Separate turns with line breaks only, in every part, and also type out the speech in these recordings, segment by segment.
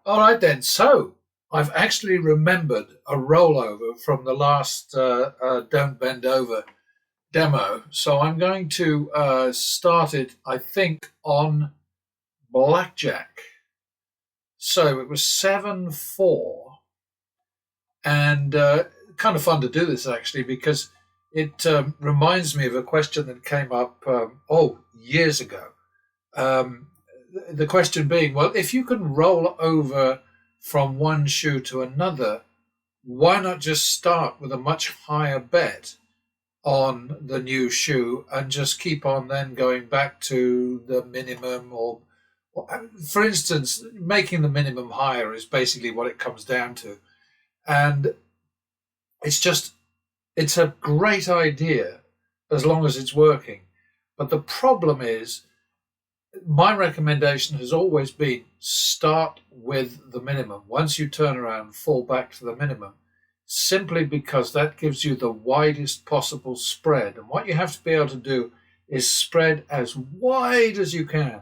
All right then. So I've actually remembered a rollover from the last Don't Bend Over demo. So I'm going to start it, I think, on blackjack. So it was 7-4, and kind of fun to do this actually because it reminds me of a question that came up years ago. Um, the question being, well, if you can roll over from one shoe to another, why not just start with a much higher bet on the new shoe and just keep on then going back to the minimum or for instance, making the minimum higher is basically what it comes down to. And it's just, it's a great idea as long as it's working. But the problem is, my recommendation has always been start with the minimum. Once you turn around, fall back to the minimum, simply because that gives you the widest possible spread. And what you have to be able to do is spread as wide as you can,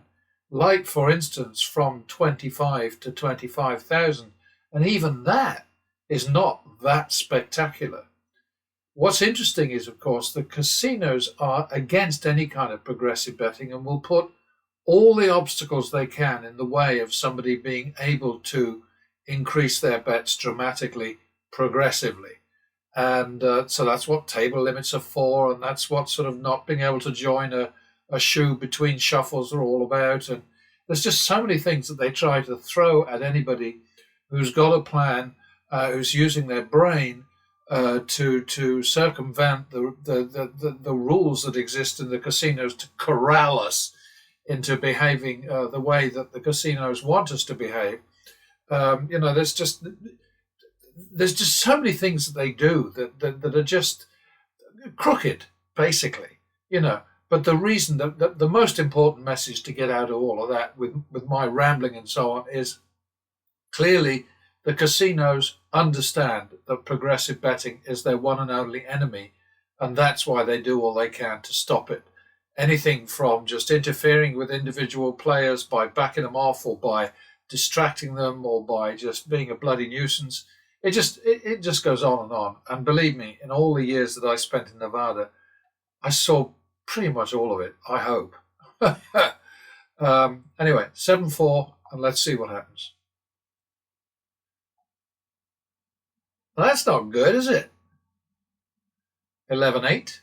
like, for instance, from 25 to 25,000. And even that is not that spectacular. What's interesting is, of course, the casinos are against any kind of progressive betting and will put all the obstacles they can in the way of somebody being able to increase their bets dramatically, progressively. And so that's what table limits are for, and that's what sort of not being able to join a shoe between shuffles are all about. And there's just so many things that they try to throw at anybody who's got a plan, who's using their brain to circumvent the rules that exist in the casinos to corral us into behaving the way that the casinos want us to behave. There's just so many things that they do that are just crooked, basically. You know, but the reason that the most important message to get out of all of that, with my rambling and so on, is clearly the casinos understand that progressive betting is their one and only enemy, and that's why they do all they can to stop it. Anything from just interfering with individual players by backing them off or by distracting them or by just being a bloody nuisance. It just goes on and on. And believe me, in all the years that I spent in Nevada, I saw pretty much all of it, I hope. Anyway, 7-4, and let's see what happens. Well, that's not good, is it? 11-8.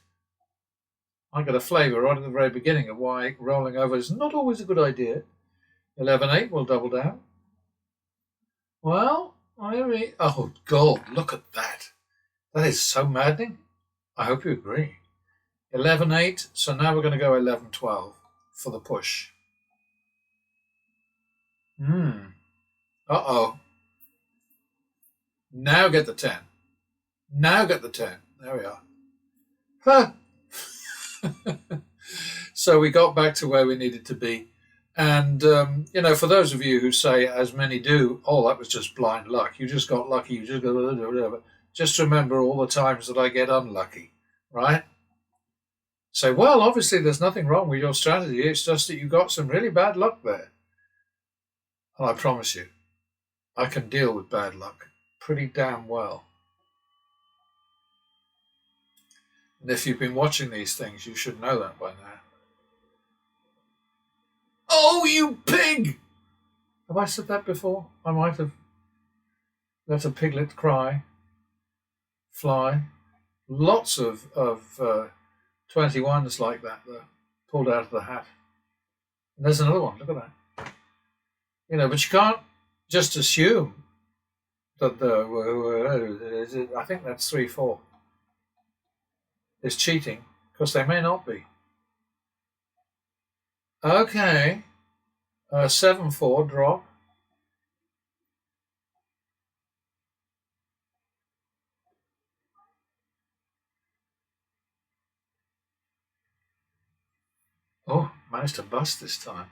I got a flavour right at the very beginning of why rolling over is not always a good idea. 11-8 will double down. Well, oh God, look at that. That is so maddening. I hope you agree. 11-8, so now we're going to go 11-12 for the push. Uh-oh. Now get the 10. Now get the 10. There we are. Huh. So we got back to where we needed to be. And, for those of you who say, as many do, oh, that was just blind luck. You just got lucky. You just got whatever. Just remember all the times that I get unlucky, right? Say, well, obviously there's nothing wrong with your strategy. It's just that you got some really bad luck there. And I promise you, I can deal with bad luck pretty damn well. And if you've been watching these things, you should know that by now. Oh, you pig! Have I said that before? I might have. Let a piglet cry, fly. Lots of 21s like that, though, pulled out of the hat. And there's another one, look at that. But you can't just assume that I think that's 3-4. Is cheating, because they may not be. Okay. 7-4 drop. Oh, managed to bust this time.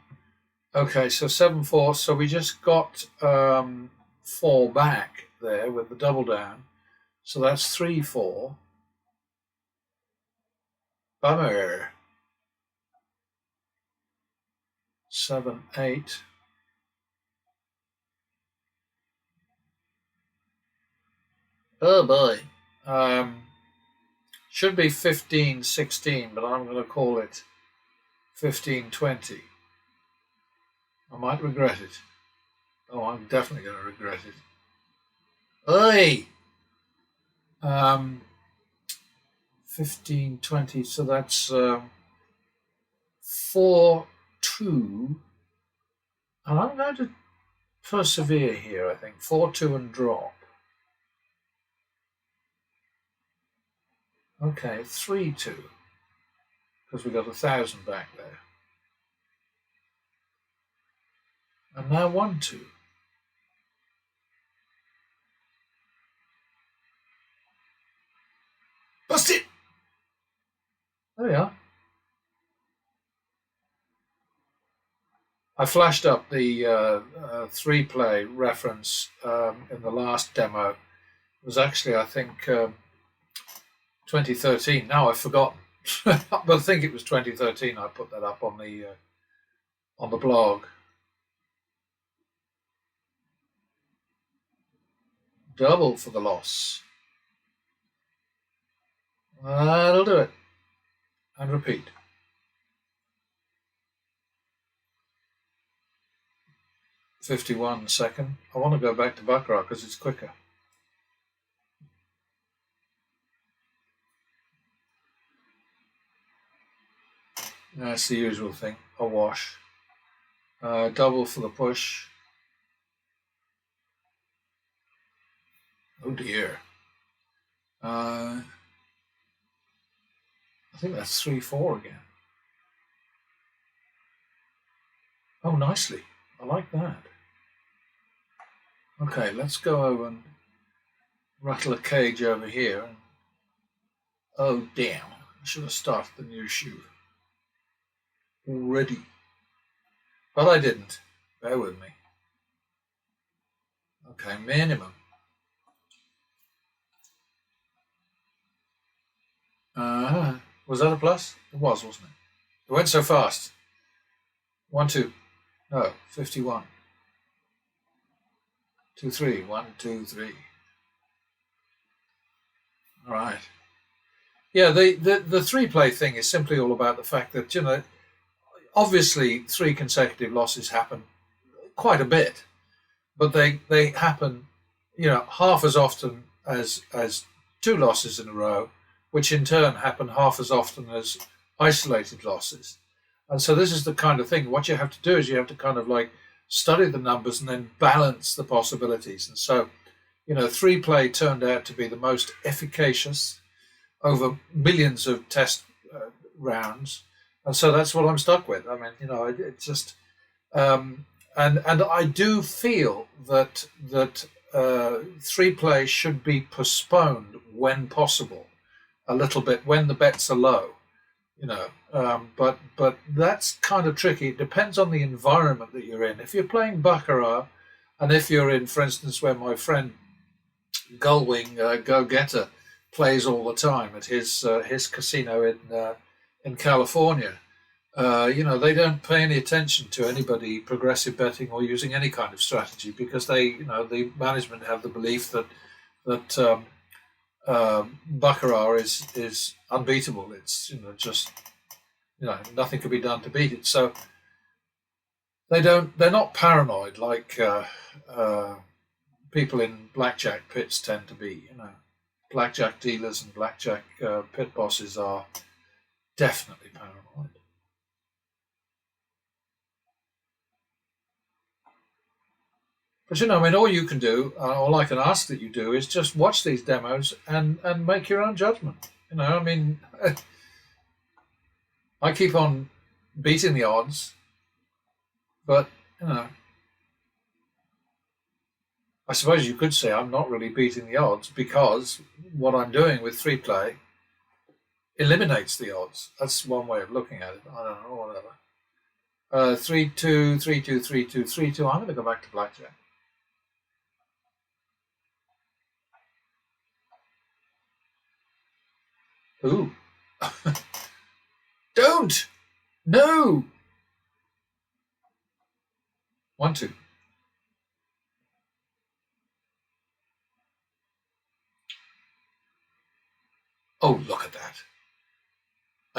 Okay, so 7-4. So we just got 4 back there with the double down. So that's 3-4. Bummer. 7-8. Oh boy. Um, should be 15-16, but I'm going to call it 15-20. I might regret it. Oh, I'm definitely going to regret it. Oi! Um, 15-20, so that's 4-2. And I'm going to persevere here, I think. 4-2 and drop. Okay, 3-2. Because we got 1,000 back there. And now 1-2. Bust it! There we are. I flashed up the 3-play reference in the last demo. It was actually, I think, 2013. Now I've forgotten. But I think it was 2013 I put that up on the blog. Double for the loss. That'll do it. And repeat. 51 second. I want to go back to baccarat because it's quicker. That's the usual thing. A wash. Double for the push. Oh dear. I think that's 3-4 again. Oh, nicely. I like that. Okay, let's go over and rattle a cage over here. Oh, damn. I should have started the new shoe already. But I didn't. Bear with me. Okay, minimum. Was that a plus? It was, wasn't it? It went so fast. 1-2. No, 51. 2-3. 1-2-3. All right. Yeah, the 3-play thing is simply all about the fact that, obviously 3 consecutive losses happen quite a bit, but they happen, half as often as 2 losses in a row, which in turn happen half as often as isolated losses. And so this is the kind of thing. What you have to do is you have to kind of like study the numbers and then balance the possibilities. And so, 3-play turned out to be the most efficacious over millions of test rounds, and so that's what I'm stuck with. I mean, it's just, and I do feel that 3-play should be postponed when possible, a little bit when the bets are low, but that's kind of tricky. It depends on the environment that you're in. If you're playing baccarat, and if you're in, for instance, where my friend Gullwing Go Getter plays all the time at his casino in California. They don't pay any attention to anybody progressive betting or using any kind of strategy because the management have the belief that baccarat is unbeatable. It's just nothing can be done to beat it. So they're not paranoid like people in blackjack pits tend to be. Blackjack dealers and blackjack pit bosses are definitely paranoid. But all you can do, all I can ask that you do, is just watch these demos and make your own judgment. I keep on beating the odds, but I suppose you could say I'm not really beating the odds because what I'm doing with 3-play eliminates the odds. That's one way of looking at it. I don't know, whatever. 3-2, 3-2, 3-2, 3-2. I'm going to go back to blackjack. Ooh. Don't! No! 1-2.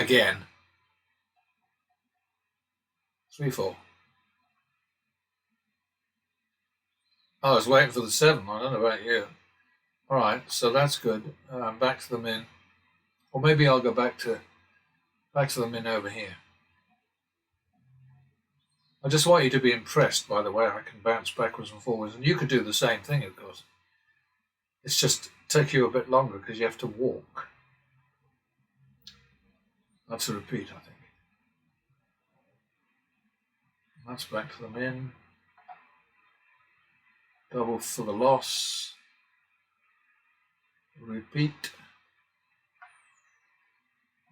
again. 3-4. I was waiting for the 7. I don't know about you. All right, so that's good. Back to the min, or maybe I'll go back to the min over here. I just want you to be impressed by the way I can bounce backwards and forwards, and you could do the same thing, of course. It's just take you a bit longer because you have to walk. That's a repeat, I think. That's back to the min. Double for the loss. Repeat.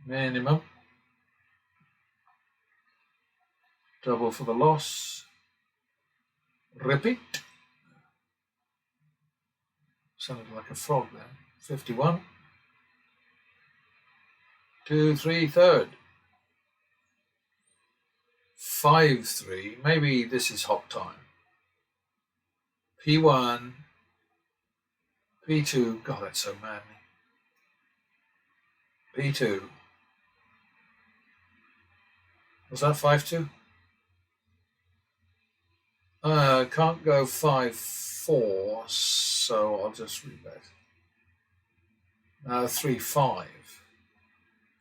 Minimum. Double for the loss. Repeat. Sounded like a frog then. 51. 2, 3, third. 5, 3. Maybe this is hop time. P1. P2. God, that's so maddening. P2. Was that 5-2? Can't go 5-4, so I'll just rebet. Now 3-5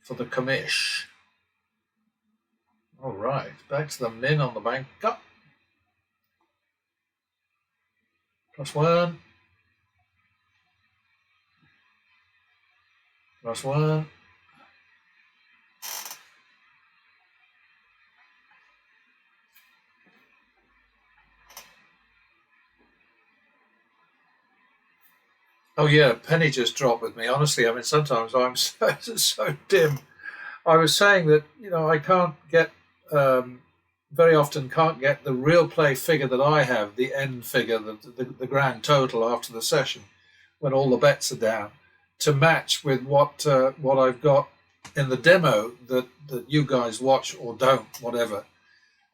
for the commish. All right, back to the min on the bank. Up. +1. +1. Oh yeah, penny just dropped with me. Honestly, I mean, sometimes I'm so dim. I was saying that, I can't get, very often can't get the real play figure that I have, the end figure, the grand total after the session, when all the bets are down, to match with what I've got in the demo that you guys watch or don't, whatever.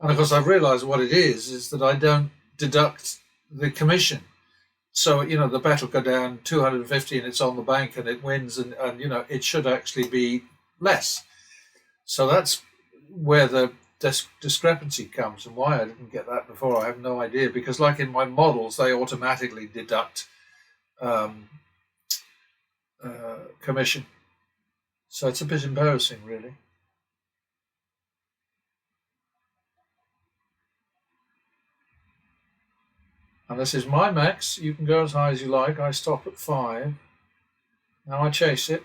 And of course, I've realized what it is that I don't deduct the commission. So, the bet will go down 250 and it's on the bank and it wins, and it should actually be less. So that's where the discrepancy comes, and why I didn't get that before, I have no idea. Because like in my models, they automatically deduct commission. So it's a bit embarrassing, really. And this is my max. You can go as high as you like. I stop at 5. Now I chase it.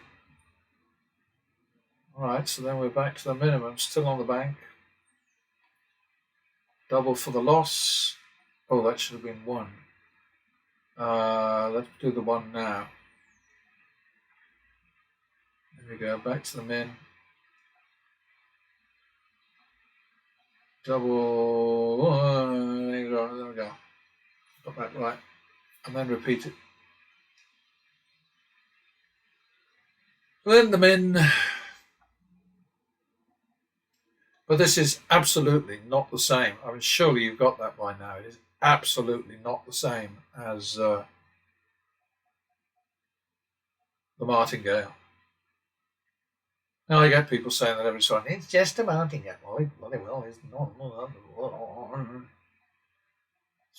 All right, so then we're back to the minimum, still on the bank. Double for the loss. Oh, that should have been 1. Let's do the 1 now. There we go, back to the min. Double. There we go. Got that right. And then repeat it. Then the min. But this is absolutely not the same. I mean, surely you've got that by now. It is absolutely not the same as the martingale. Now I get people saying that every so often, it's just a martingale. Well, it bloody well is not.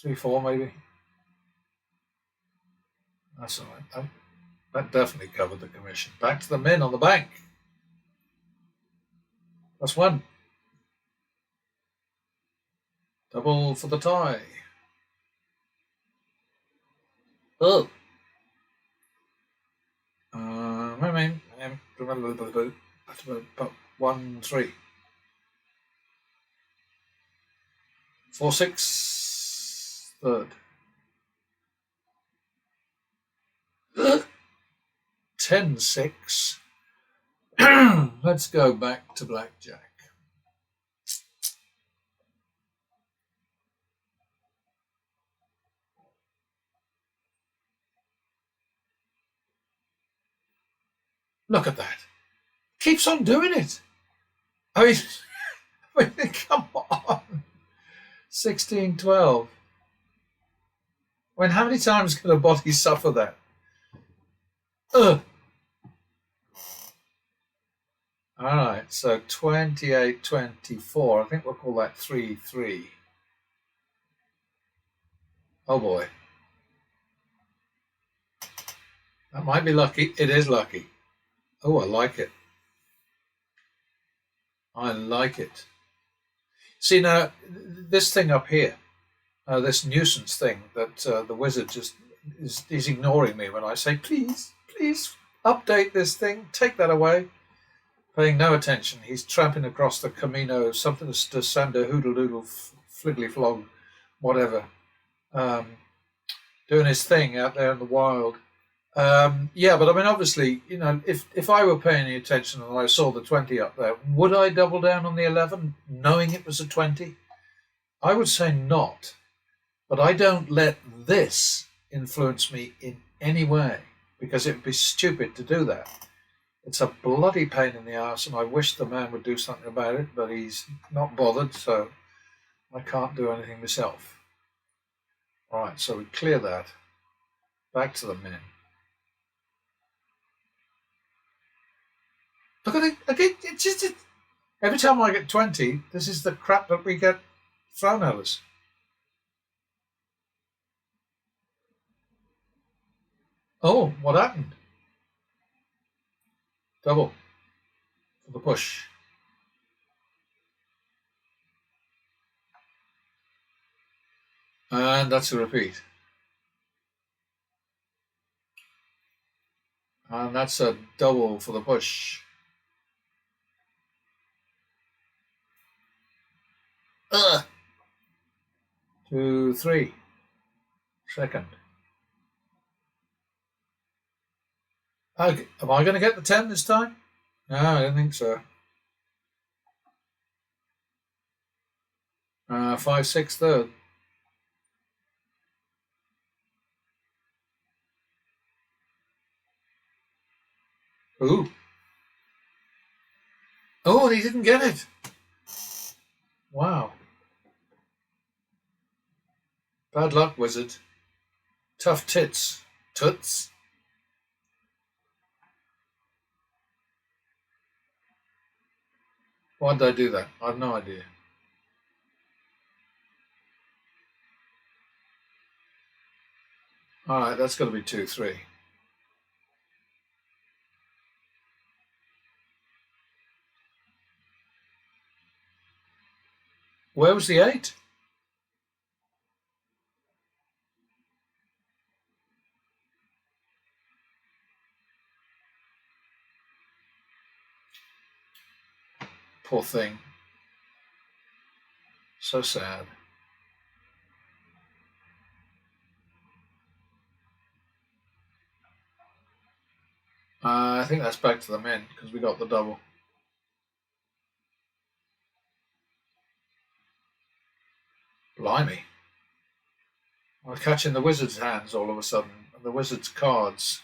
3-4 maybe. That's all right. That definitely covered the commission. Back to the min on the bank. +1. Double for the tie. Oh. 1, 3. 4, 6. Third. 10, 6. Let's go back to blackjack. Look at that. Keeps on doing it. I mean, come on. 16, 12. I mean, how many times can a body suffer that? All right, so 28, 24. I think we'll call that 3, 3. Oh boy, that might be lucky. It is lucky. Oh, I like it. I like it. See now, this thing up here, this nuisance thing that the wizard just is ignoring me when I say, please, please update this thing, take that away. Paying no attention, he's tramping across the Camino, something to Sander Hoodle Doodle, Fliggly Flog, whatever, um, doing his thing out there in the wild. Yeah, but I mean, obviously, if I were paying any attention and I saw the 20 up there, would I double down on the 11, knowing it was a 20? I would say not. But I don't let this influence me in any way, because it would be stupid to do that. It's a bloody pain in the arse, and I wish the man would do something about it, but he's not bothered, so I can't do anything myself. All right, so we clear that. Back to the min. Look at it again. Every time I get 20, this is the crap that we get thrown at us. Oh, what happened? Double for the push. And that's a repeat. And that's a double for the push. 2, 3. Second. Okay. Am I going to get the 10 this time? No, I don't think so. 5, 6, third. Ooh. Oh, and he didn't get it. Wow. Bad luck, wizard. Tough tits. Toots. Why did I do that? I have no idea. All right, that's got to be 2, 3. Where was the 8? Poor thing. So sad. I think that's back to the min because we got the double. Blimey. I'm catching the wizard's hands all of a sudden, and the wizard's cards.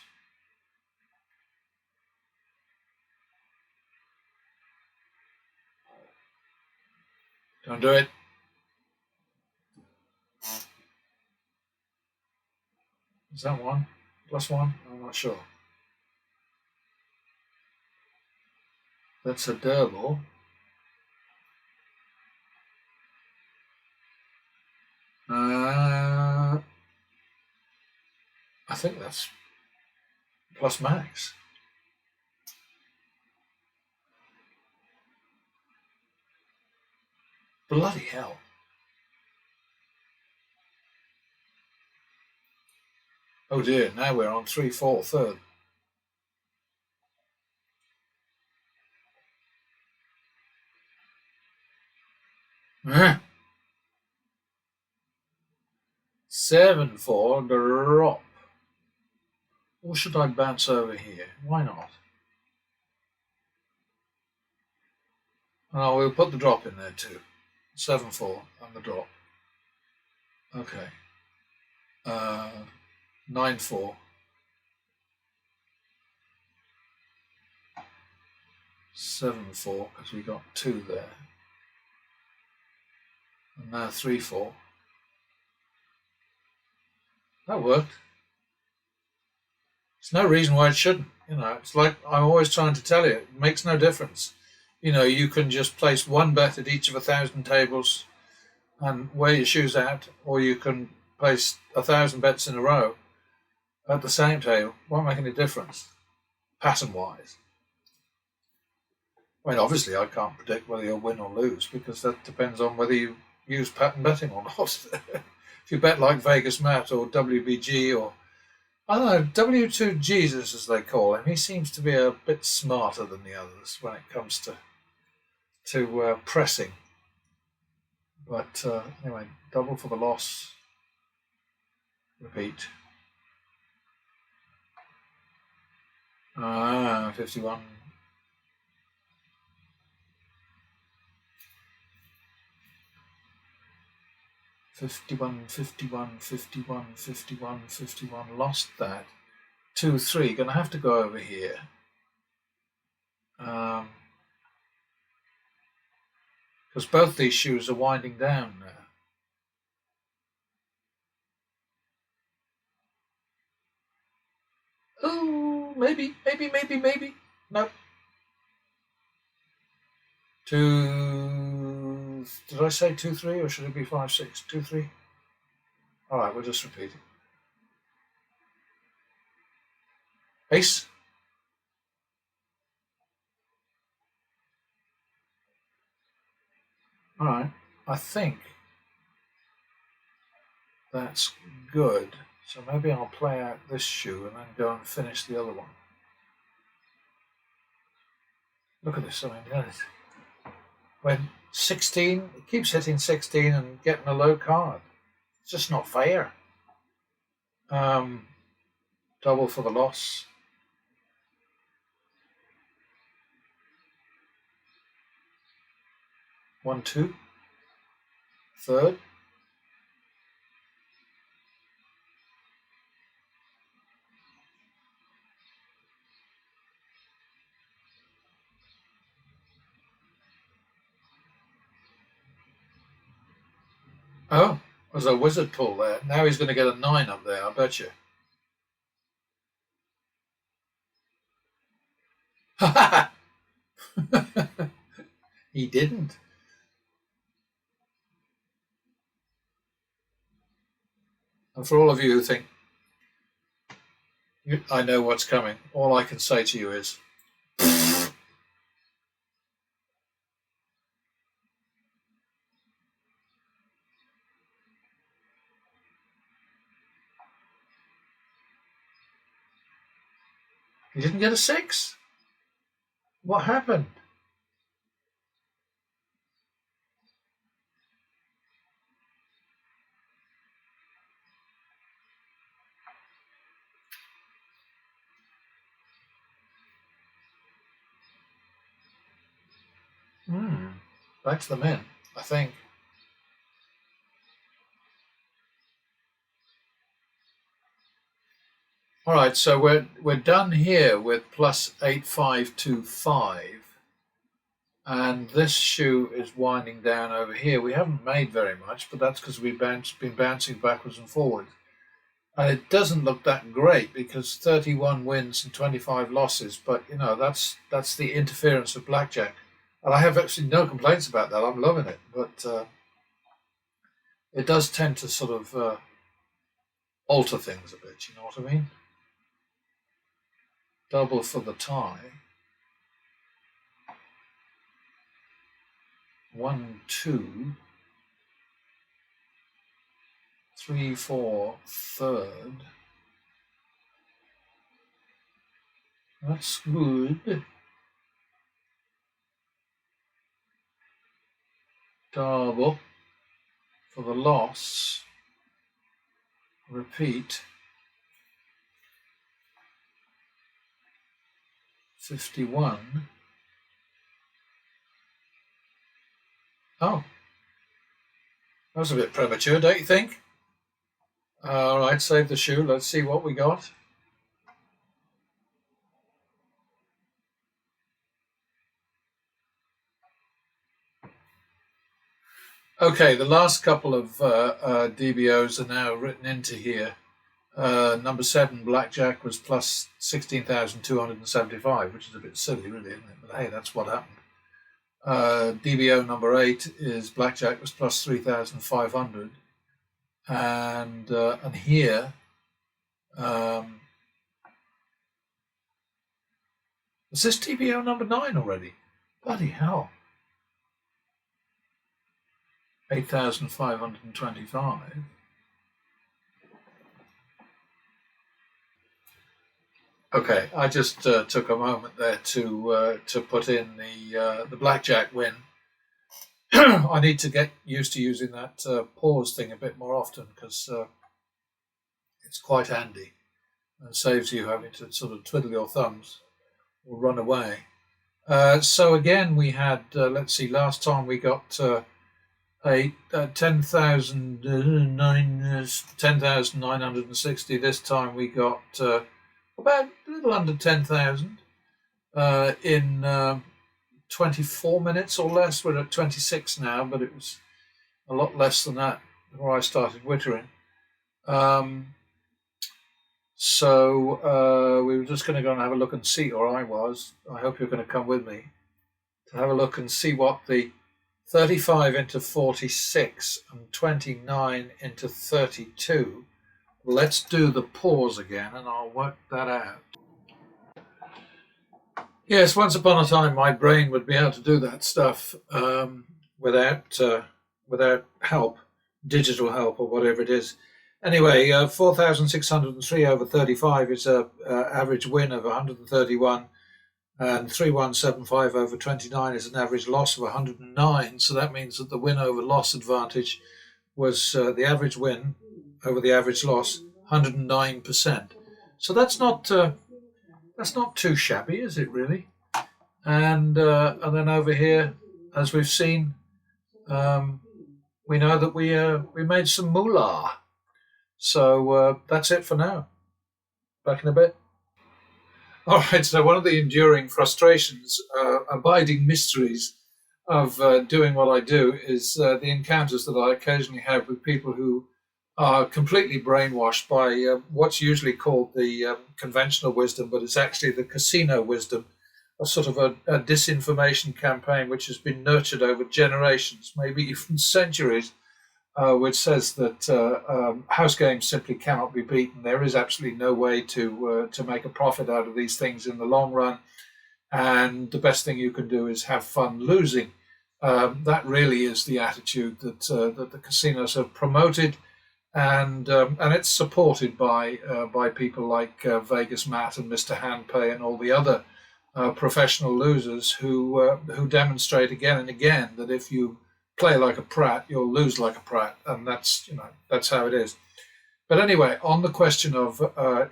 Don't do it. Is that 1? +1? I'm not sure. That's a double. I think that's plus max. Bloody hell. Oh dear, now we're on 3, 4, third. Eh. 7, 4, drop. Or should I bounce over here? Why not? Oh, we'll put the drop in there too. 7, 4 and the drop. Okay. 9, 4. 7, 4, because we got 2 there. And now 3, 4. That worked. There's no reason why it shouldn't. It's like I'm always trying to tell you, it makes no difference. you can just place one bet at each of 1,000 tables and wear your shoes out, or you can place 1,000 bets in a row at the same table. Won't make any difference, pattern-wise. I mean, obviously, I can't predict whether you'll win or lose because that depends on whether you use pattern betting or not. If you bet like Vegas Matt or WBG or, I don't know, W2 Jesus as they call him, he seems to be a bit smarter than the others when it comes to pressing. But anyway, double for the loss. Repeat. 51. 51, 51, 51, 51, 51. Lost that. 2, 3. Going to have to go over here. Because both these shoes are winding down now. Oh, maybe. No. 2. Did I say 2, 3, or should it be 5, 6? 2, 3. All right, we'll just repeat it. Ace. All right, I think that's good. So maybe I'll play out this shoe and then go and finish the other one. Look at this. I mean, when 16, it keeps hitting 16 and getting a low card. It's just not fair. Double for the loss. 1, 2. Third. Oh, there's a wizard pull there. Now he's going to get a 9 up there, I bet you. He didn't. And for all of you who think, I know what's coming, all I can say to you is, he didn't get a 6. What happened? Back to the men, I think. All right, so we're done here with plus 8525, and this shoe is winding down over here. We haven't made very much, but that's because we've been bouncing backwards and forwards. And it doesn't look that great because 31 wins and 25 losses, but that's the interference of blackjack. And I have actually no complaints about that. I'm loving it, but it does tend to sort of alter things a bit, you know what I mean? Double for the tie. 1, 2, 3, 4, third. That's good. Double for the loss. Repeat. 51. Oh, that was a bit premature, don't you think? All right, save the shoe. Let's see what we got. Okay, the last couple of DBOs are now written into here. Number 7, blackjack, was plus 16,275, which is a bit silly, really, isn't it? But hey, that's what happened. DBO number 8 is blackjack was plus 3,500, and here is this DBO number 9 already? Bloody hell! 8,525. Okay, I just took a moment there to put in the blackjack win. I need to get used to using that pause thing a bit more often because it's quite handy and saves you having to sort of twiddle your thumbs or run away. So again, we had let's see. Last time we got a 10,960. This time we got about a little under 10,000 in 24 minutes or less. We're at 26 now, but it was a lot less than that before I started wittering. So we were just going to go and have a look and see, or I was. I hope you're going to come with me to have a look and see what the 35 into 46 and 29 into 32. Let's do the pause again and I'll work that out. Yes, once upon a time my brain would be able to do that stuff without help, digital help or whatever it is. Anyway, 4,603 over 35 is a average win of 131. And 3,175 over 29 is an average loss of 109. So that means that the win over loss advantage was the average win over the average loss, 109%. So that's not too shabby, is it really? And then over here, as we've seen, we know that we made some moolah. So that's it for now. Back in a bit. All right, so one of the enduring frustrations, abiding mysteries of doing what I do is the encounters that I occasionally have with people who are completely brainwashed by what's usually called the conventional wisdom, but it's actually the casino wisdom, a sort of a disinformation campaign which has been nurtured over generations, maybe even centuries, which says that house games simply cannot be beaten. There is absolutely no way to make a profit out of these things in the long run, and the best thing you can do is have fun losing. That really is the attitude that the casinos have promoted, and it's supported by people like Vegas Matt and Mr. Handpay and all the other professional losers who demonstrate again and again that if you play like a prat, you'll lose like a prat, and that's how it is. But anyway, on the question of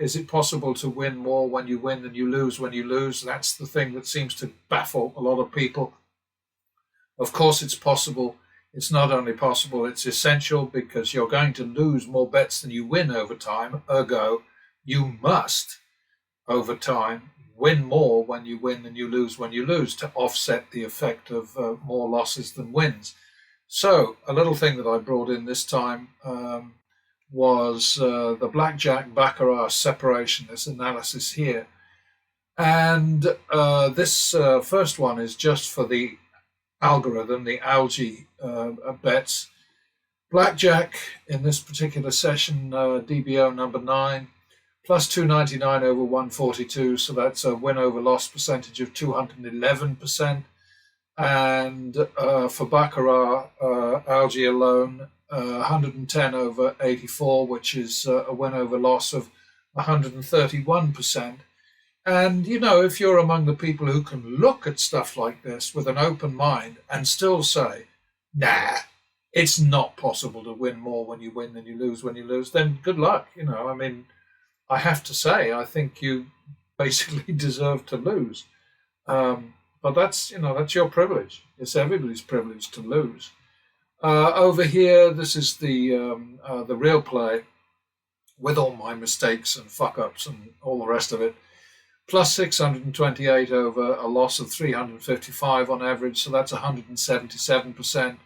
is it possible to win more when you win than you lose when you lose, that's the thing that seems to baffle a lot of people. Of course, it's possible. It's not only possible, it's essential, because you're going to lose more bets than you win over time. Ergo, you must, over time, win more when you win than you lose when you lose to offset the effect of more losses than wins. So a little thing that I brought in this time was the blackjack baccarat separation, this analysis here. And this first one is just for the algorithm, the algae bets. Blackjack in this particular session, DBO number 9, plus 299 over 142, so that's a win over loss percentage of 211%. And for baccarat, algae alone, 110 over 84, which is a win over loss of 131%. And, if you're among the people who can look at stuff like this with an open mind and still say, nah, it's not possible to win more when you win than you lose when you lose, then good luck. I have to say, I think you basically deserve to lose. But that's your privilege. It's everybody's privilege to lose. Over here, this is the real play with all my mistakes and fuck-ups and all the rest of it. Plus 628 over a loss of 355 on average, so that's 177%.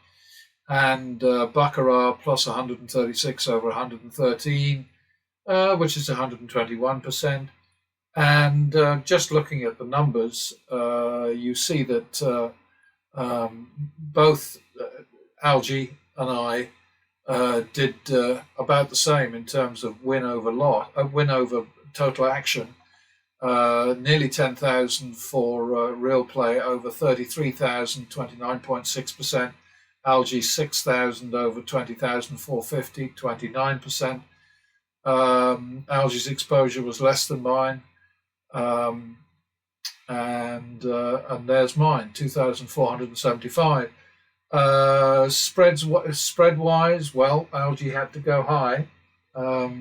And baccarat plus 136 over 113, which is 121%. And just looking at the numbers, you see that Both Algie and I did about the same in terms of win over win over total action. Nearly 10,000 for real play, over 33,000, 29.6%. Algae 6,000 over 20,000, 450, 29%. Algae's exposure was less than mine. And there's mine, 2,475. Spread wise, well, Algae had to go high, but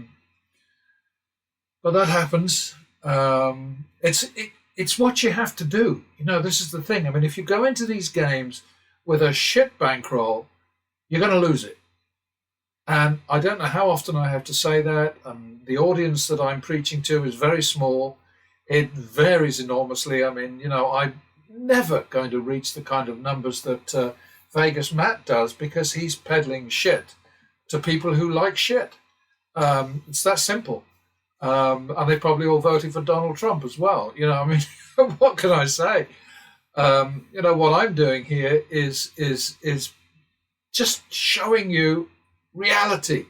that happens. It's what you have to do. This is the thing. I mean, if you go into these games with a shit bankroll, you're going to lose it. And I don't know how often I have to say that. The audience that I'm preaching to is very small. It varies enormously. I mean, I'm never going to reach the kind of numbers that Vegas Matt does, because he's peddling shit to people who like shit. It's that simple. And they probably all voted for Donald Trump as well. I mean, what can I say? What I'm doing here is just showing you reality.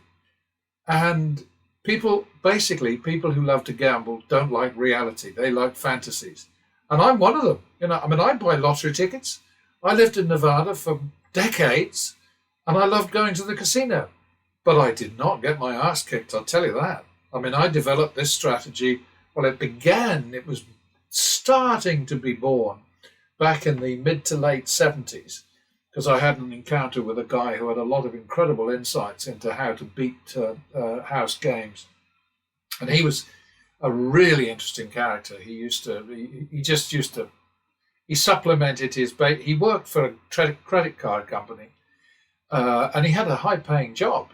And people who love to gamble don't like reality. They like fantasies. And I'm one of them. I buy lottery tickets. I lived in Nevada for decades, and I loved going to the casino. But I did not get my ass kicked, I'll tell you that. I developed this strategy. Well, it was starting to be born back in the mid to late 70s, because I had an encounter with a guy who had a lot of incredible insights into how to beat house games. And he was a really interesting character. He supplemented he worked for a credit card company. And he had a high-paying job,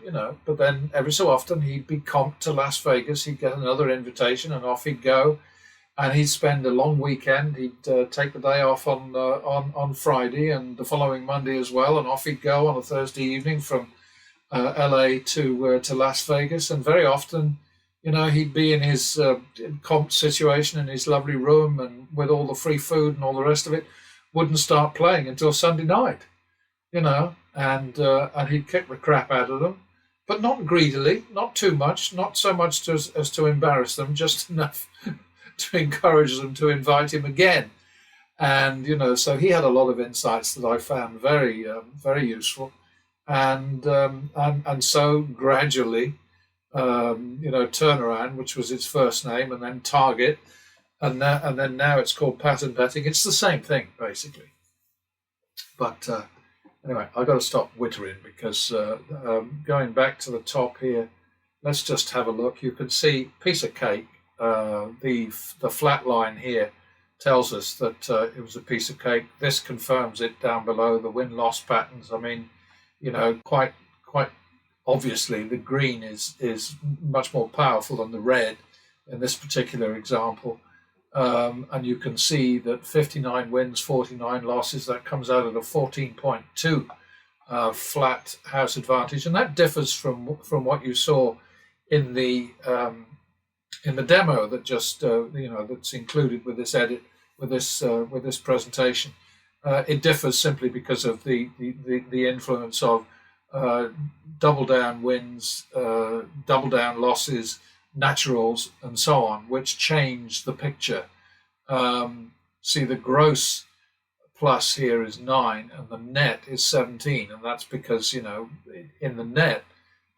but then every so often he'd be comped to Las Vegas. He'd get another invitation, and off he'd go. And he'd spend a long weekend. He'd take the day off on Friday and the following Monday as well, and off he'd go on a Thursday evening from LA to Las Vegas. And very often, he'd be in his comped situation in his lovely room and with all the free food and all the rest of it, wouldn't start playing until Sunday night, and he'd kick the crap out of them, but not greedily, not too much, not so much as to embarrass them, just enough to encourage them to invite him again. And so he had a lot of insights that I found very very useful, and so gradually, Turnaround, which was its first name, and then Target, and then now it's called Pattern Betting. It's the same thing basically, but. Anyway, I've got to stop wittering, because going back to the top here, let's just have a look. You can see piece of cake. The flat line here tells us that it was a piece of cake. This confirms it down below, the win-loss patterns. Quite obviously the green is much more powerful than the red in this particular example. And you can see that 59 wins, 49 losses, that comes out at a 14.2 flat house advantage. And that differs from what you saw in the demo that just, that's included with this edit, with this presentation. It differs simply because of the influence of double down wins, double down losses, naturals, and so on, which change the picture. See, the gross plus here is 9, and the net is 17, and that's because in the net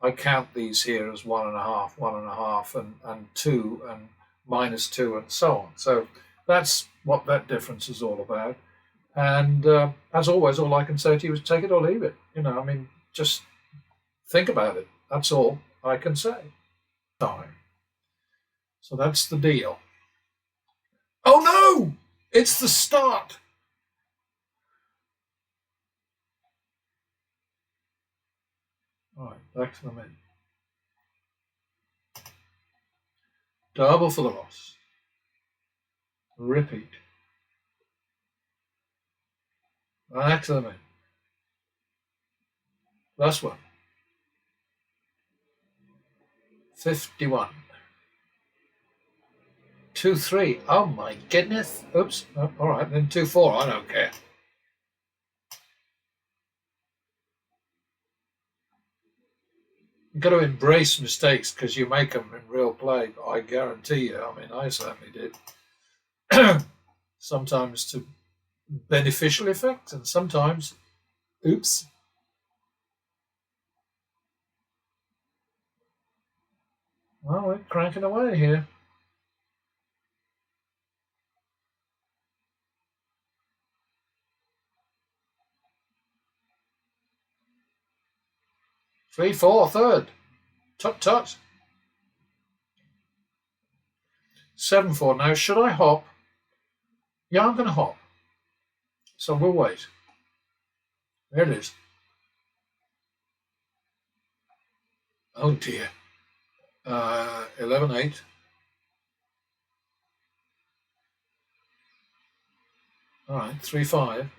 I count these here as 1.5, 1.5, and 2, and -2, and so on. So that's what that difference is all about. And as always, all I can say to you is take it or leave it. Just think about it. That's all I can say. Time. So that's the deal. Oh no! It's the start! All right, back to the menu. Double for the loss. Repeat. Back to the menu. Last one. 51. 2-3. Oh my goodness. Oops. Oh, all right, then 2-4. I don't care. You've got to embrace mistakes because you make them in real play. I guarantee you. I mean, I certainly did. Sometimes to beneficial effect, and sometimes, oops. Well, we're cranking away here. Three, four, third. Tut tut. 7-4. Now, should I hop? Yeah, I'm going to hop. So we'll wait. There it is. Oh dear. 11-8. All right, 3-5.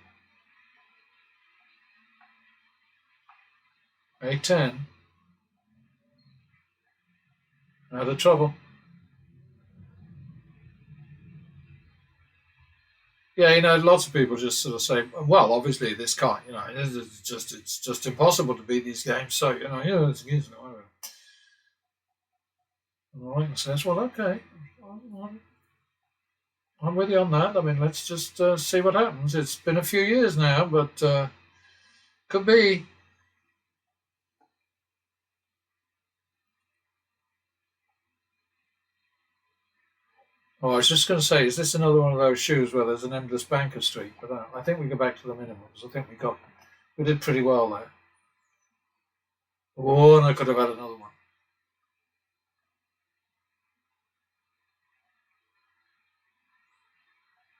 8-10. Out of trouble. Yeah, lots of people just sort of say, well, obviously this can't, it's just impossible to beat these games. So, all right, says, well, okay, I'm with you on that. I mean, let's just see what happens. It's been a few years now, but could be. Oh, I was just going to say, is this another one of those shoes where there's an endless banker streak? But I think we go back to the minimums. I think we did pretty well there. Oh, and I could have had another one.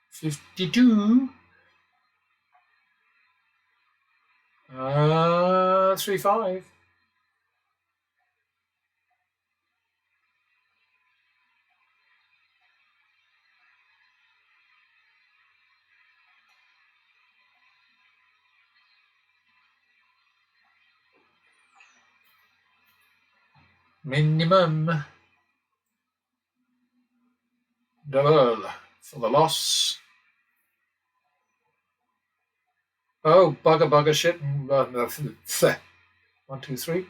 52. 3-5. Minimum. Double for the loss. Oh, bugger shit. No. 1, 2, 3.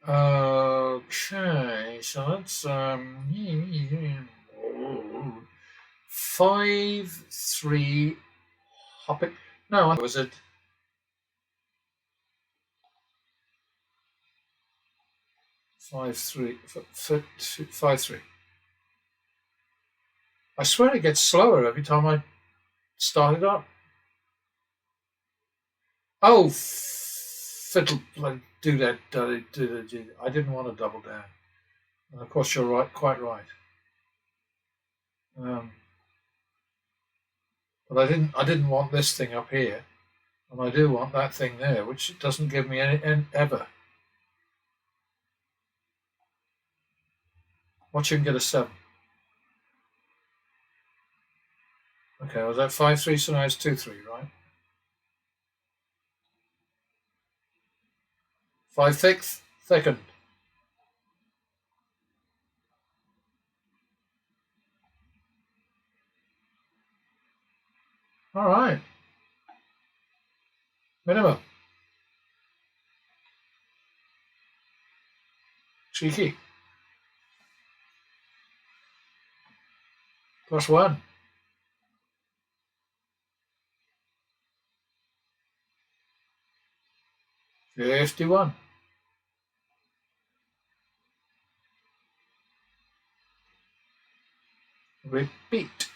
Okay, so that's 5-3. Hop it. No, was it 5-3? 5-3. I swear it gets slower every time I start it up. Oh, fiddle! Do that. I didn't want to double down. And of course, you're right, quite right. But I didn't want this thing up here, and I do want that thing there, which doesn't give me any ever. Watch him get a 7. Okay, was that 5-3? So now it's 2-3, right? 5-6, second. All right. Minimum. Cheeky. +1. 51. Repeat.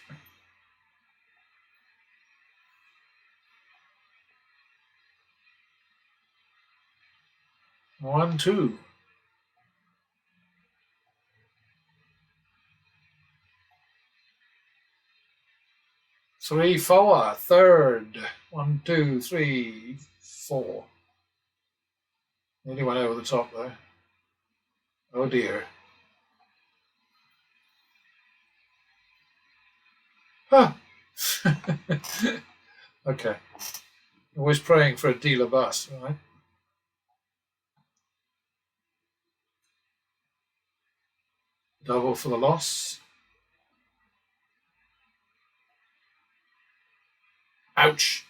One, 2. 3, 4. Third. 1, 2, 3, 4. Nearly went over the top there. Oh dear. Huh. Okay. Always praying for a dealer bust, right? Double for the loss. Ouch.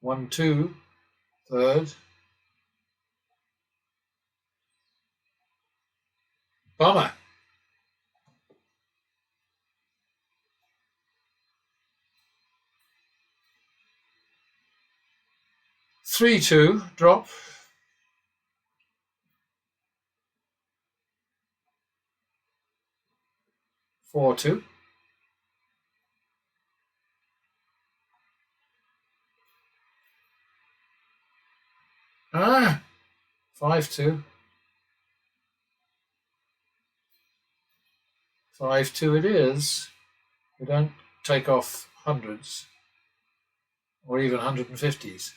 1, 2. third. Bummer. Three, two, drop. 4-2. Ah, 5-2. 5-2 it is. We don't take off hundreds or even 150s.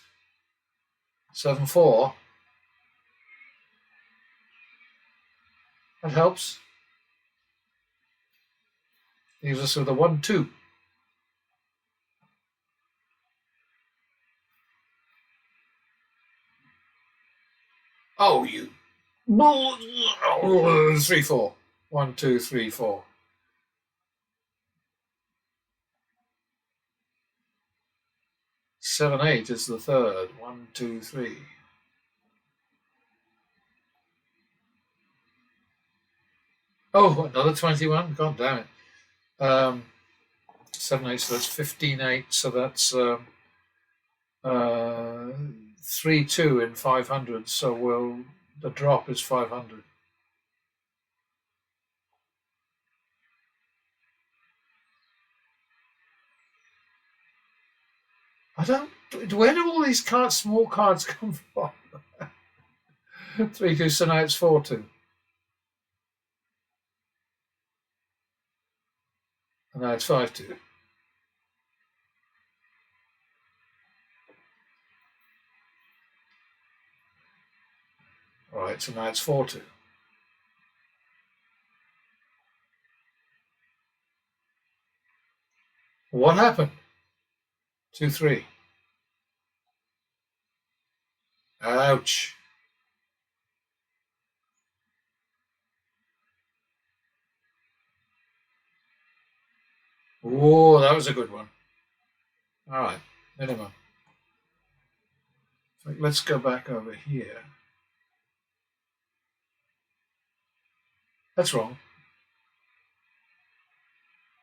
7-4. That helps. Leaves us with a 1-2. Oh, you. 3-4. 1, 2, 3, 4. 7-8 is the third. 1, 2, 3. Oh, another 21. God damn it. 7-8, so that's 15-8. So that's 3-2 in 500. So the drop is 500. I don't. Where do all these small cards come from? 3-2. So now it's 4-2. And now it's 5-2. All right. So now it's 4-2. What happened? 2-3. Ouch. Oh, that was a good one. All right, minimum. Let's go back over here. That's wrong.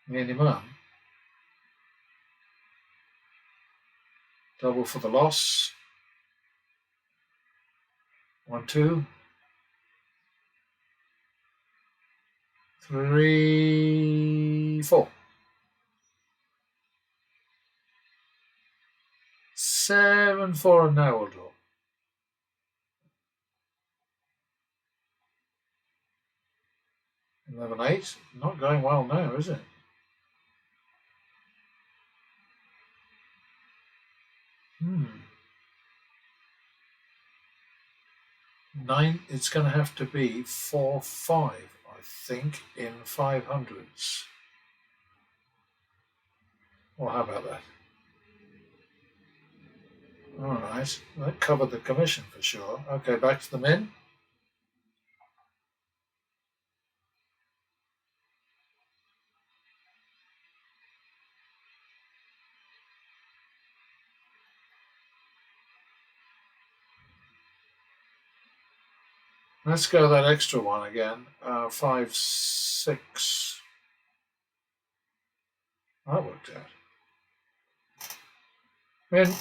Minimum. Double for the loss. 1, 2, 3, 4. 7-4, and now we'll draw. 11-8. Not going well now, is it? Nine. It's going to have to be 4-5, I think, in 500s. Well, how about that? All right, that covered the commission for sure. Okay, back to the min. Let's go that extra one again. 5, 6. That worked out. Min.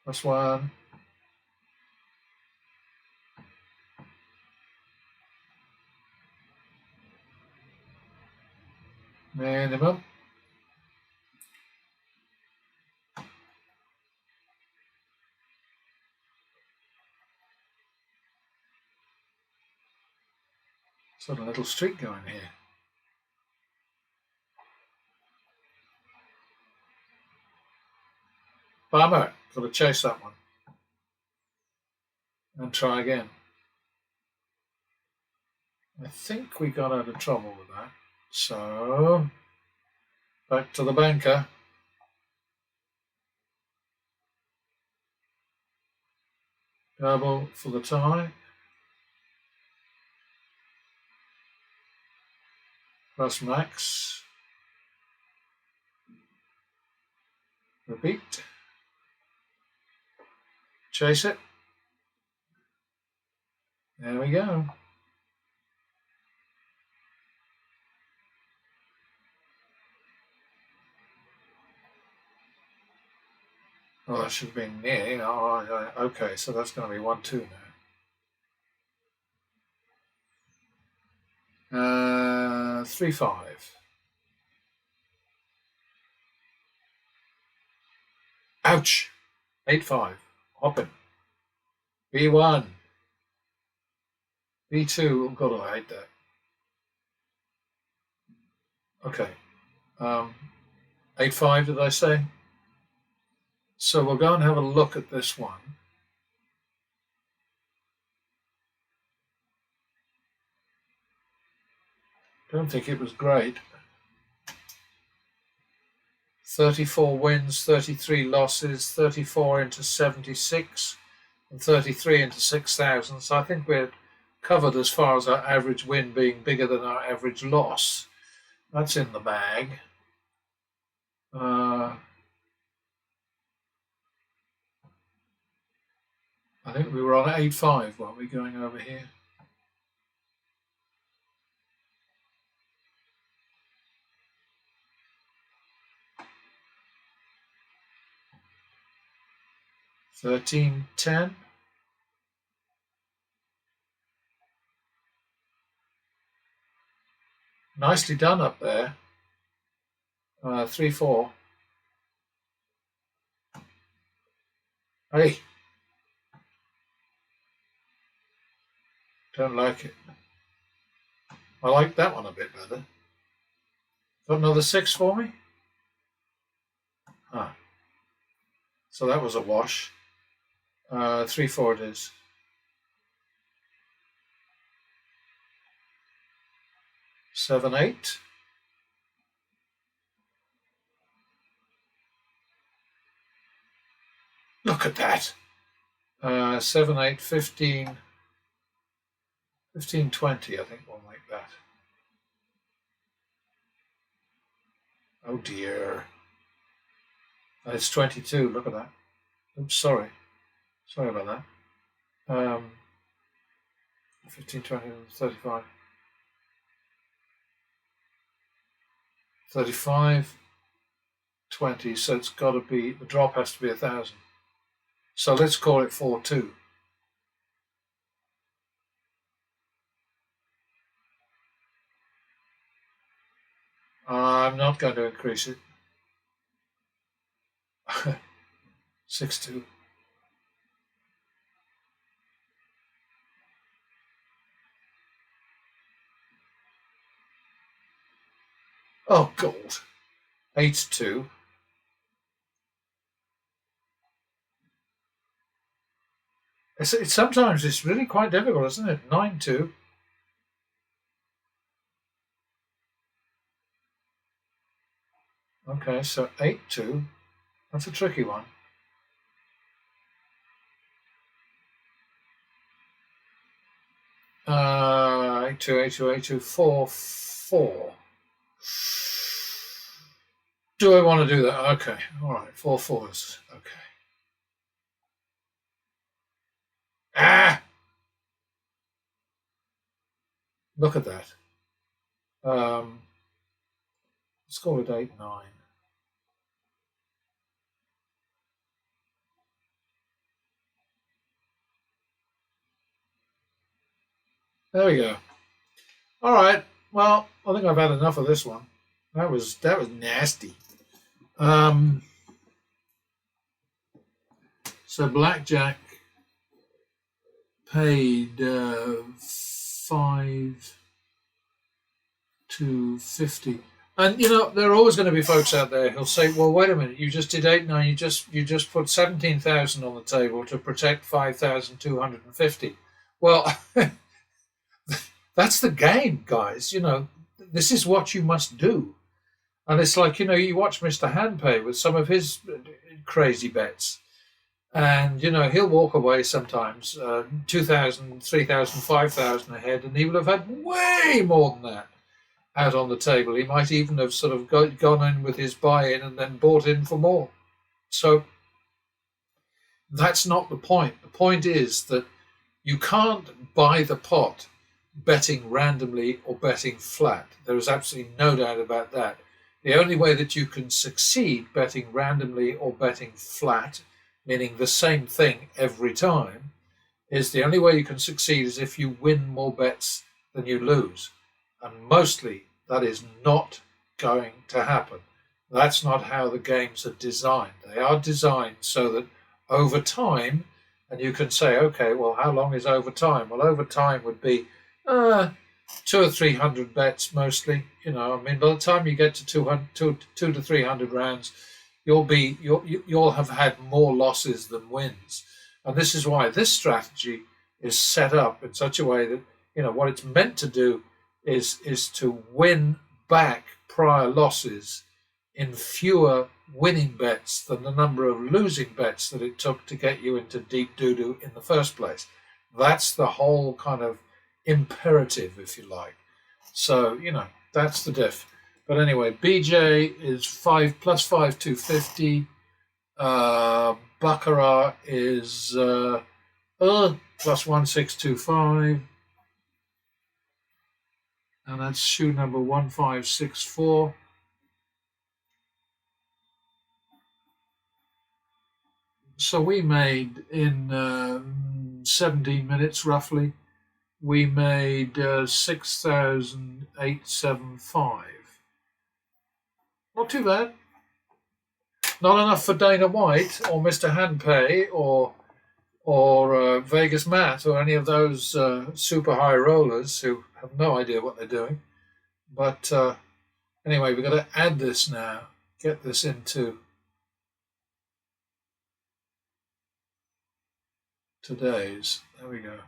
+1. Minimum. Sort of a little streak going here. Bummer. Got to chase that one. And try again. I think we got out of trouble with that. So, back to the banker. Double for the tie. Plus max. Repeat. Chase it. There we go. Well, that should have been near. Oh, okay, so that's going to be 1-2 now. 3-5. Ouch. 8-5. Hopping. B1. B2. Oh God, I hate that. Okay. 8-5. Did I say? So we'll go and have a look at this one. Don't think it was great. 34 wins, 33 losses, 34 into 76, and 33 into 6,000. So I think we're covered as far as our average win being bigger than our average loss. That's in the bag. I think we were on 8-5, weren't we, going over here? $13.10. Nicely done up there. 3-4. Hey. Don't like it. I like that one a bit better. Got another 6 for me? Ah. So that was a wash. 3-4 it is. Seven, 8. Look at that. 7, 8, 15. 15-20, I think we'll make that. Oh dear. It's 22, look at that. Oops, sorry. Sorry about that. 15, 20, 35. 35, 20, so it's got to be, the drop has to be 1,000. So let's call it 4-2. I'm not going to increase it. 6-2. Oh, God. 8-2. Sometimes it's really quite difficult, isn't it? 9-2. Okay, so 8-2. That's a tricky one. 8-2, 8-2, 8-2, 4-4. Do I want to do that? Okay, all right, 4-4s. Okay. Ah! Look at that. Let's call it 8-9. There we go. All right. Well, I think I've had enough of this one. That was nasty. So blackjack paid 5 to 50. And there are always going to be folks out there who'll say, "Well, wait a minute, you just did 8-9. You just put 17,000 on the table to protect 5,250." Well, that's the game, guys. This is what you must do. And it's like, you watch Mr. Handpay with some of his crazy bets. And, he'll walk away sometimes 2,000, 3,000, 5,000 ahead, and he will have had way more than that out on the table. He might even have sort of gone in with his buy-in and then bought in for more. So That's not the point. The point is that you can't buy the pot betting randomly or betting flat. There is absolutely no doubt about that. The only way that you can succeed betting randomly or betting flat, meaning the same thing every time, is the only way you can succeed is if you win more bets than you lose. And mostly that is not going to happen. That's not how the games are designed. They are designed so that over time, and you can say, okay, well, how long is over time? Well, over time would be 200 or 300 bets mostly. I mean, by the time you get to 200 to 300 rounds, you'll have had more losses than wins. And this is why this strategy is set up in such a way that, what it's meant to do is to win back prior losses in fewer winning bets than the number of losing bets that it took to get you into deep doo-doo in the first place. That's the whole kind of imperative, if you like. So, that's the diff. But anyway, BJ is 5 plus 5, 250. Baccarat is plus 1625. And that's shoe number 1564. So we made in 17 minutes roughly, we made 6,875. Not too bad. Not enough for Dana White or Mr. Handpay or Vegas Matt or any of those super high rollers who have no idea what they're doing. But anyway, we've got to add this now, get this into today's. There we go.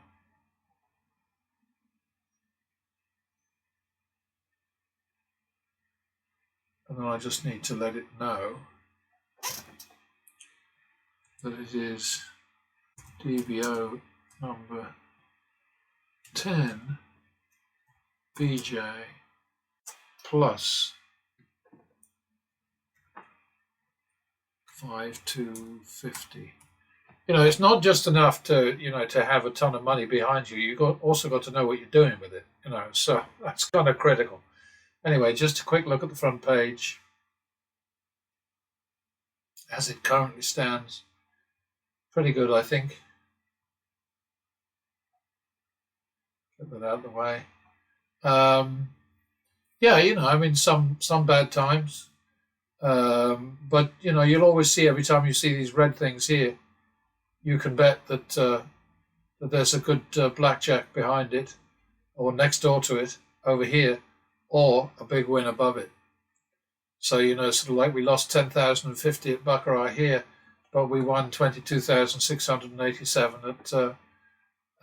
And then I just need to let it know that it is DBO number 10 BJ plus 5250. It's not just enough to have a ton of money behind you. You've also got to know what you're doing with it. So that's kind of critical. Anyway, just a quick look at the front page as it currently stands. Pretty good, I think. Get that out of the way. Some bad times. But, you'll always see every time you see these red things here, you can bet that there's a good blackjack behind it or next door to it over here or a big win above it. So, sort of like we lost 10,050 at Baccarat here, but we won 22,687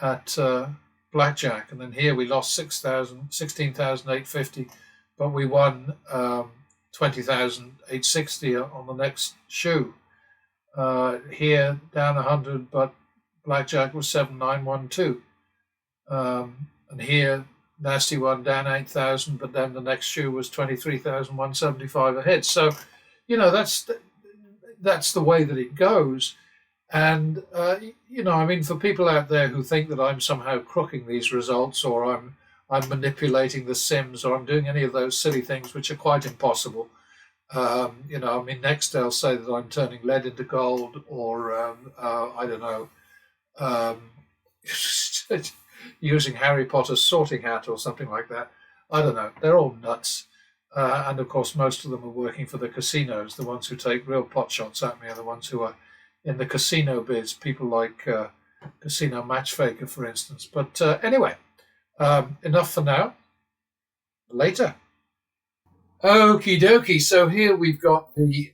at blackjack. And then here we lost 16,850, but we won 20,860 on the next shoe. Here down 100, but blackjack was 7,912. And here nasty one down 8,000, but then the next shoe was 23,175 ahead. So, that's the way that it goes. And for people out there who think that I'm somehow crooking these results, or I'm manipulating the sims, or I'm doing any of those silly things which are quite impossible. Next they'll say that I'm turning lead into gold, or I don't know, using Harry Potter's sorting hat or something like that. I don't know. They're all nuts. And of course, most of them are working for the casinos. The ones who take real pot shots at me are the ones who are in the casino biz, people like Casino Matchfaker, for instance. But anyway, enough for now. Later. Okie dokie. So here we've got the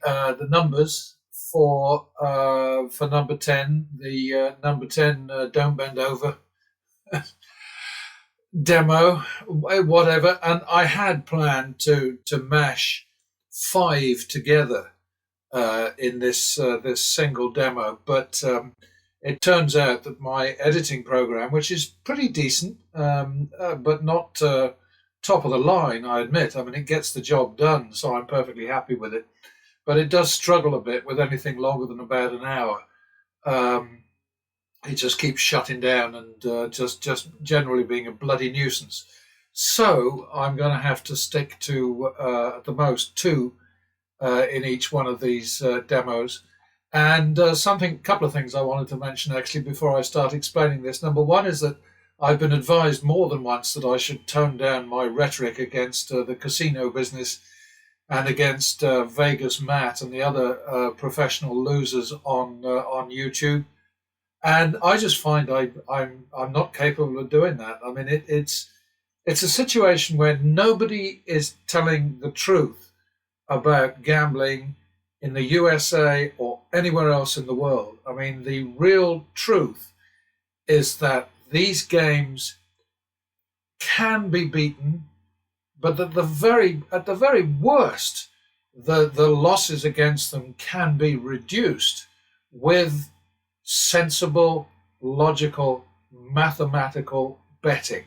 numbers for number 10, the number 10 Don't Bend Over demo, whatever. And I had planned to mash 5 together in this single demo, but it turns out that my editing program, which is pretty decent, but not top of the line, I admit. I mean, it gets the job done, so I'm perfectly happy with it. But it does struggle a bit with anything longer than about an hour. Um, it just keeps shutting down and just generally being a bloody nuisance. So I'm going to have to stick to at the most two in each one of these demos. And couple of things I wanted to mention actually before I start explaining this. Number one is that I've been advised more than once that I should tone down my rhetoric against the casino business and against Vegas Matt and the other professional losers on YouTube. And I just find I'm not capable of doing that. I mean, it's a situation where nobody is telling the truth about gambling in the USA or anywhere else in the world. I mean, the real truth is that these games can be beaten, but at the very worst, the losses against them can be reduced with sensible, logical, mathematical betting.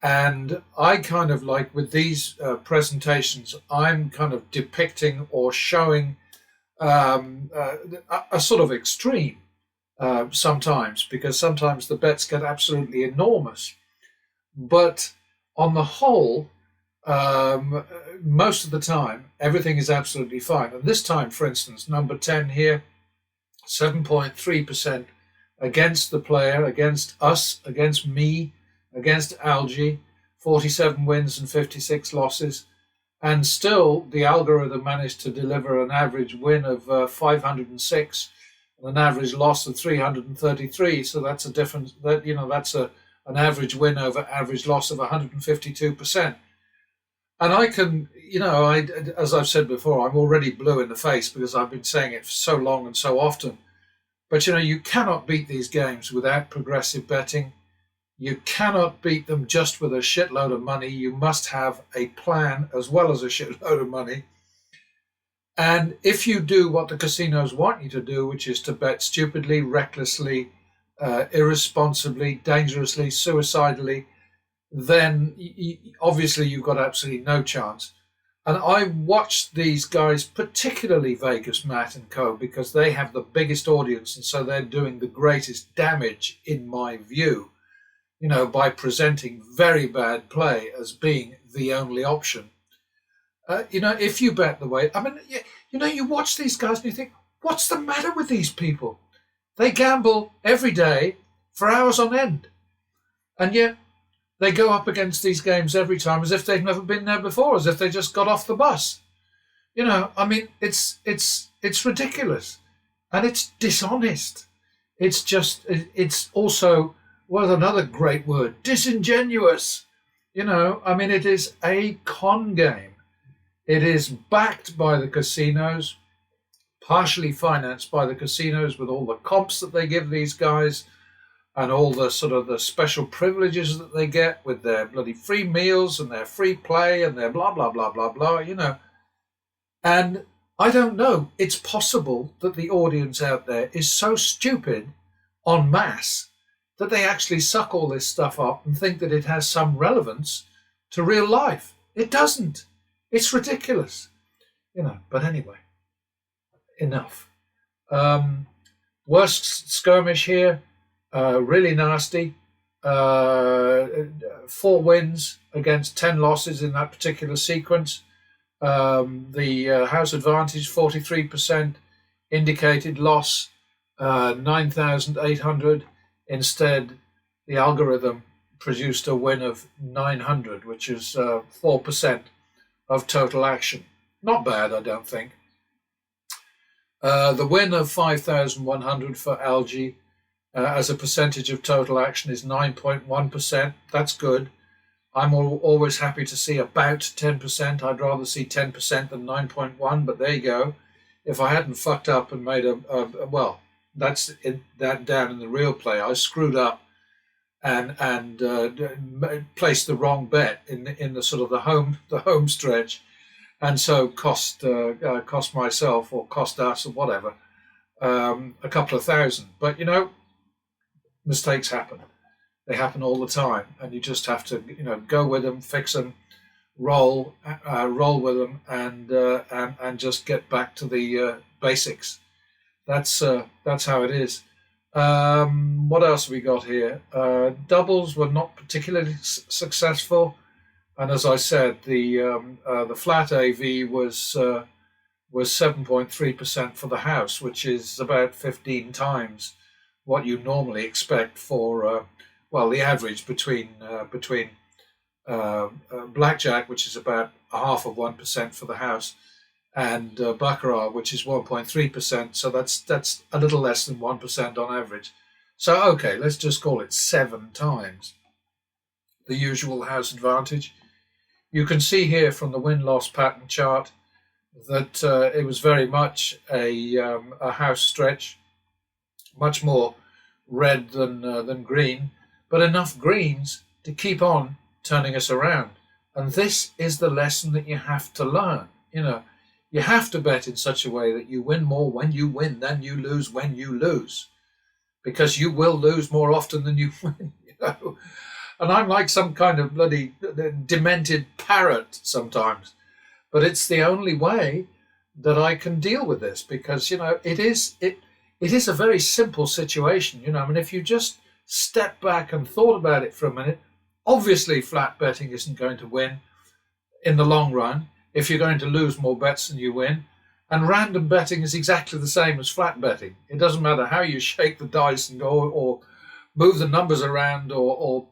And I kind of like with these presentations, I'm kind of depicting or showing a sort of extreme sometimes, because sometimes the bets get absolutely enormous. But on the whole, most of the time, everything is absolutely fine. And this time, for instance, number 10 here, 7.3% against the player, against us, against me, against Algae, 47 wins and 56 losses. And still, the algorithm managed to deliver an average win of 506 and an average loss of 333. So that's a difference. That's an average win over average loss of 152%. And I can, as I've said before, I'm already blue in the face because I've been saying it for so long and so often. But, you cannot beat these games without progressive betting. You cannot beat them just with a shitload of money. You must have a plan as well as a shitload of money. And if you do what the casinos want you to do, which is to bet stupidly, recklessly, irresponsibly, dangerously, suicidally, then obviously you've got absolutely no chance. And I watched these guys, particularly Vegas Matt and Co., because they have the biggest audience, and so they're doing the greatest damage, in my view, by presenting very bad play as being the only option. If you bet the way, I mean, you watch these guys and you think, what's the matter with these people? They gamble every day for hours on end. And yet they go up against these games every time as if they've never been there before, as if they just got off the bus. I mean, it's ridiculous and it's dishonest. It's also, well, another great word, disingenuous. I mean, it is a con game. It is backed by the casinos, partially financed by the casinos with all the comps that they give these guys and all the sort of the special privileges that they get with their bloody free meals and their free play and their blah, blah, blah, blah, blah, And I don't know. It's possible that the audience out there is so stupid en masse that they actually suck all this stuff up and think that it has some relevance to real life. It doesn't. It's ridiculous. But anyway, enough. Worst skirmish here. Really nasty. 4 wins against 10 losses in that particular sequence. The house advantage, 43%, indicated loss, 9,800. Instead, the algorithm produced a win of 900, which is 4% of total action. Not bad, I don't think. The win of 5,100 for Algae as a percentage of total action is 9.1%. That's good. I'm always happy to see about 10%. I'd rather see 10% than 9.1, but there you go. If I hadn't fucked up and made that's that down in the real play. I screwed up and placed the wrong bet in the sort of the home stretch, and so cost myself or cost us or whatever a couple of thousand. But mistakes happen. They happen all the time, and you just have to go with them, fix them, roll with them, and just get back to the basics. That's how it is. What else have we got here? Doubles were not particularly successful, and as I said, the flat AV was 7.3% for the house, which is about 15 times what you normally expect for well, the average between blackjack, which is about a half of 1% for the house, and baccarat, which is 1.3%. So that's a little less than 1% on average. So okay, let's just call it 7 times the usual house advantage. You can see here from the win-loss pattern chart that it was very much a house stretch, much more red than green, but enough greens to keep on turning us around. And this is the lesson that you have to learn. You have to bet in such a way that you win more when you win than you lose when you lose, because you will lose more often than you win. And I'm like some kind of bloody demented parrot sometimes, but it's the only way that I can deal with this, because it is a very simple situation. I mean, if you just step back and thought about it for a minute, obviously flat betting isn't going to win in the long run if you're going to lose more bets than you win. And random betting is exactly the same as flat betting. It doesn't matter how you shake the dice and or move the numbers around or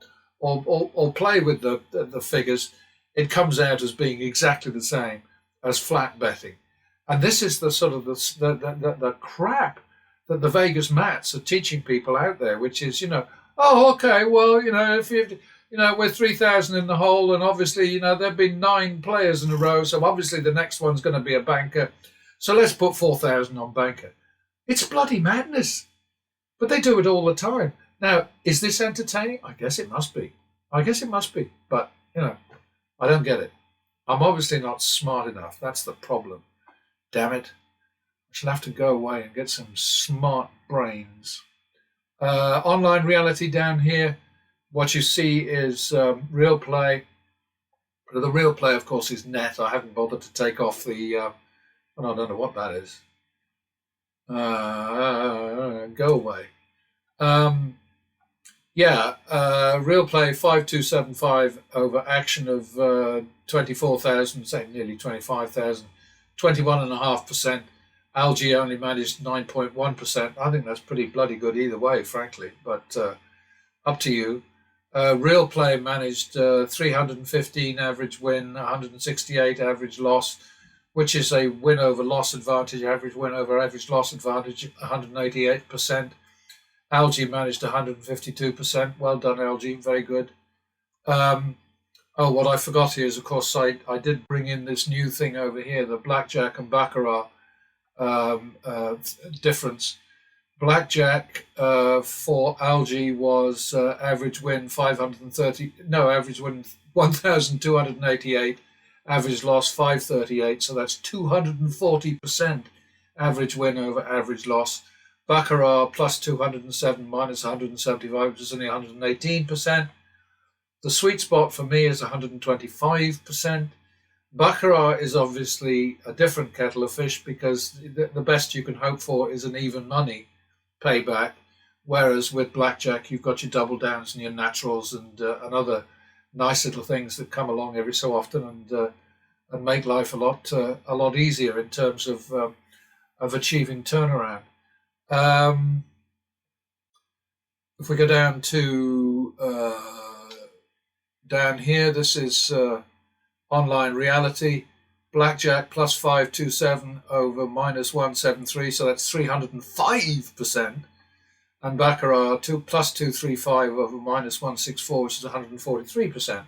play with the figures. It comes out as being exactly the same as flat betting. And this is the sort of the crap that the Vegas mats are teaching people out there, which is, oh, okay, well, if you we're 3,000 in the hole, and obviously, there've been 9 players in a row, so obviously the next one's going to be a banker. So let's put 4,000 on banker. It's bloody madness. But they do it all the time. Now, is this entertaining? I guess it must be. But, I don't get it. I'm obviously not smart enough. That's the problem. Damn it. I shall have to go away and get some smart brains. Online reality down here. What you see is real play. The real play, of course, is net. I haven't bothered to take off the... I don't know what that is. Go away. Real play 5275 over action of 24,000, say nearly 25,000, 21.5%. Algae only managed 9.1%. I think that's pretty bloody good either way, frankly, but up to you. Real play managed 315 average win, 168 average loss, which is a win over loss advantage, average win over average loss advantage, 188%. Algae managed 152%. Well done, Algae. Very good. What I forgot here is, of course, I did bring in this new thing over here, the blackjack and baccarat difference. Blackjack for Algae was average win 1,288, average loss 538, so that's 240% average win over average loss. Baccarat plus 207 minus 175, which is only 118%. The sweet spot for me is 125%. Baccarat is obviously a different kettle of fish, because the best you can hope for is an even money payback, whereas with blackjack you've got your double downs and your naturals and other nice little things that come along every so often and make life a lot easier in terms of achieving turnaround. If we go down to down here, this is online reality. Blackjack plus 527 over minus 173, so that's 305%. And Baccarat plus 235 over minus 164, which is 143%.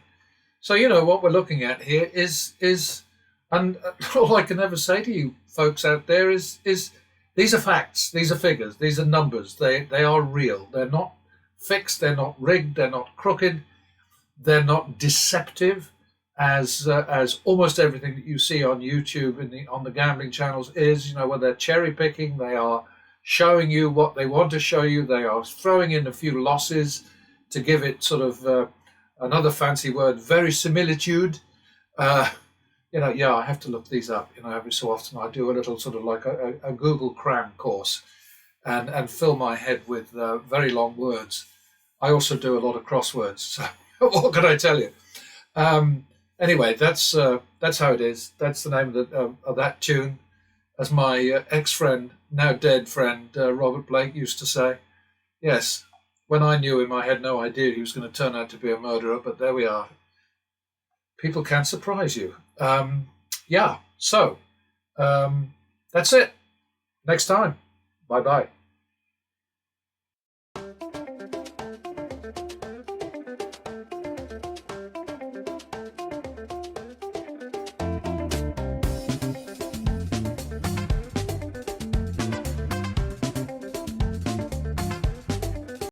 So what we're looking at here is and all I can ever say to you folks out there is these are facts, these are figures, these are numbers. They are real. They're not fixed, they're not rigged, they're not crooked, they're not deceptive, as almost everything that you see on YouTube and on the gambling channels is. Where they're cherry picking, they are showing you what they want to show you. They are throwing in a few losses to give it sort of another fancy word, verisimilitude. yeah, I have to look these up. Every so often I do a little sort of like a Google cram course and fill my head with very long words. I also do a lot of crosswords. So what can I tell you? Anyway, that's how it is. That's the name of that tune, as my ex-friend, now dead friend, Robert Blake used to say. Yes, when I knew him, I had no idea he was going to turn out to be a murderer, but there we are. People can surprise you. Yeah, so that's it. Next time. Bye bye.